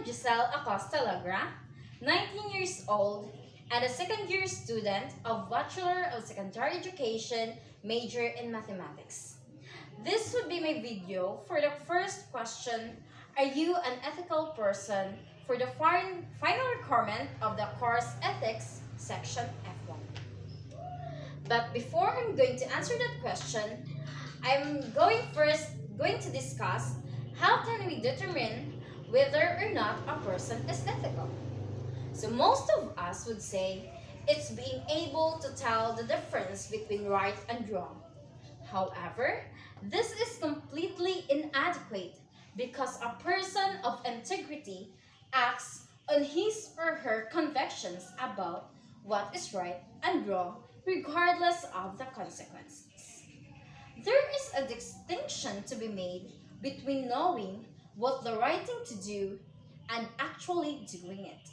Giselle Acosta Lagra, 19 years old, and a second-year student of Bachelor of Secondary Education, major in Mathematics. This would be my video for the first question, are you an ethical person, for the final requirement of the course Ethics, section F1. But before I'm going to answer that question, I'm going to discuss how can we determine whether or not a person is ethical. So most of us would say it's being able to tell the difference between right and wrong. However, this is completely inadequate because a person of integrity acts on his or her convictions about what is right and wrong regardless of the consequences. There is a distinction to be made between knowing what the right thing to do and actually doing it.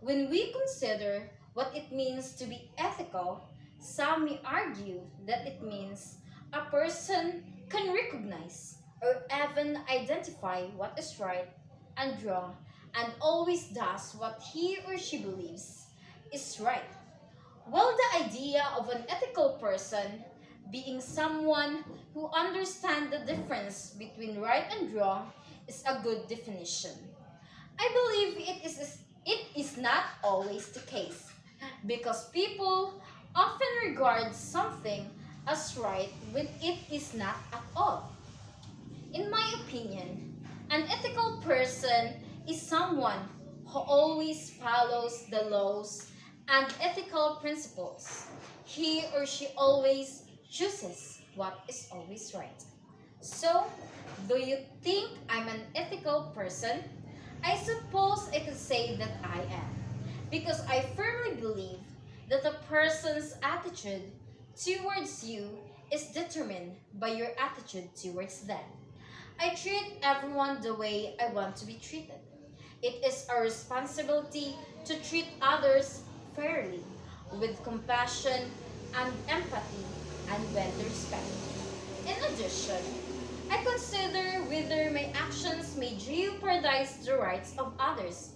When we consider what it means to be ethical, some may argue that it means a person can recognize or even identify what is right and wrong and always does what he or she believes is right. While the idea of an ethical person being someone who understands the difference between right and wrong is a good definition, I believe it is not always the case because people often regard something as right when it is not at all. In my opinion, an ethical person is someone who always follows the laws and ethical principles. He or she always chooses what is always right. So, do you think I'm an ethical person? I suppose I could say that I am, because I firmly believe that a person's attitude towards you is determined by your attitude towards them. I treat everyone the way I want to be treated. It is our responsibility to treat others fairly, with compassion and empathy and with respect. In addition, I consider whether my actions may jeopardize the rights of others.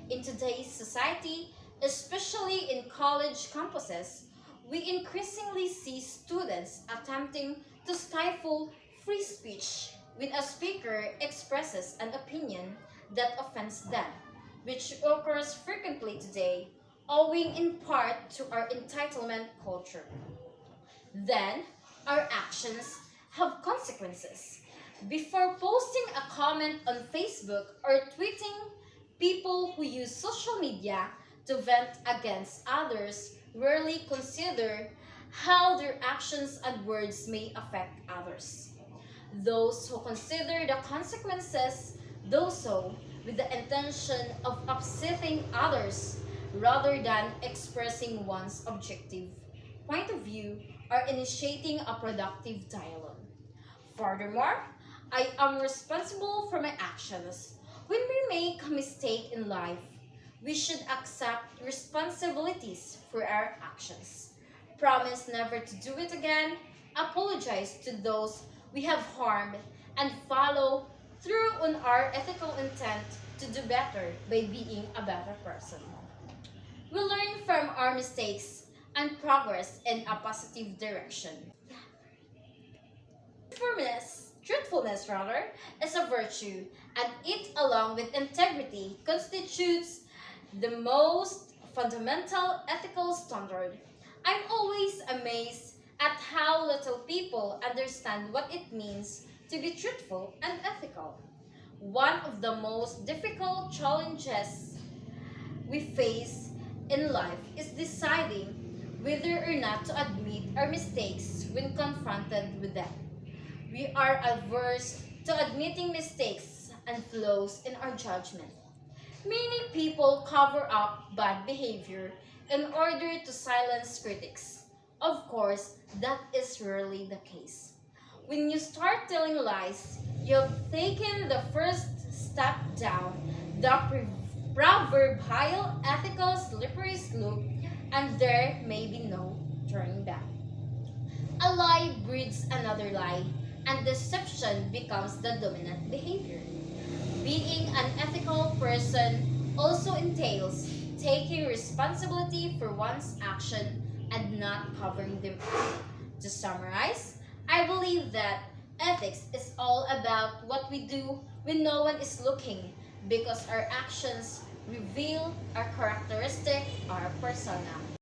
In today's society, especially in college campuses, we increasingly see students attempting to stifle free speech when a speaker expresses an opinion that offends them, which occurs frequently today, owing in part to our entitlement culture. Then, our actions have consequences. Before posting a comment on Facebook or tweeting, people who use social media to vent against others rarely consider how their actions and words may affect others. Those who consider the consequences do so with the intention of upsetting others rather than expressing one's objective point of view or initiating a productive dialogue. Furthermore, I am responsible for my actions. When we make a mistake in life, we should accept responsibilities for our actions. Promise never to do it again, apologize to those we have harmed, and follow through on our ethical intent to do better by being a better person. We learn from our mistakes and progress in a positive direction. Truthfulness is a virtue, and it, along with integrity, constitutes the most fundamental ethical standard. I'm always amazed at how little people understand what it means to be truthful and ethical. One of the most difficult challenges we face in life is deciding whether or not to admit our mistakes when confronted with them. We are averse to admitting mistakes and flaws in our judgment. Many people cover up bad behavior in order to silence critics. Of course, that is rarely the case. When you start telling lies, you've taken the first step down the proverbial ethical slippery slope, and there may be no turning back. A lie breeds another lie, and deception becomes the dominant behavior. Being an ethical person person also entails taking responsibility for one's action and not covering them up. To summarize, I believe that ethics is all about what we do when no one is looking because our actions reveal our characteristic, our persona.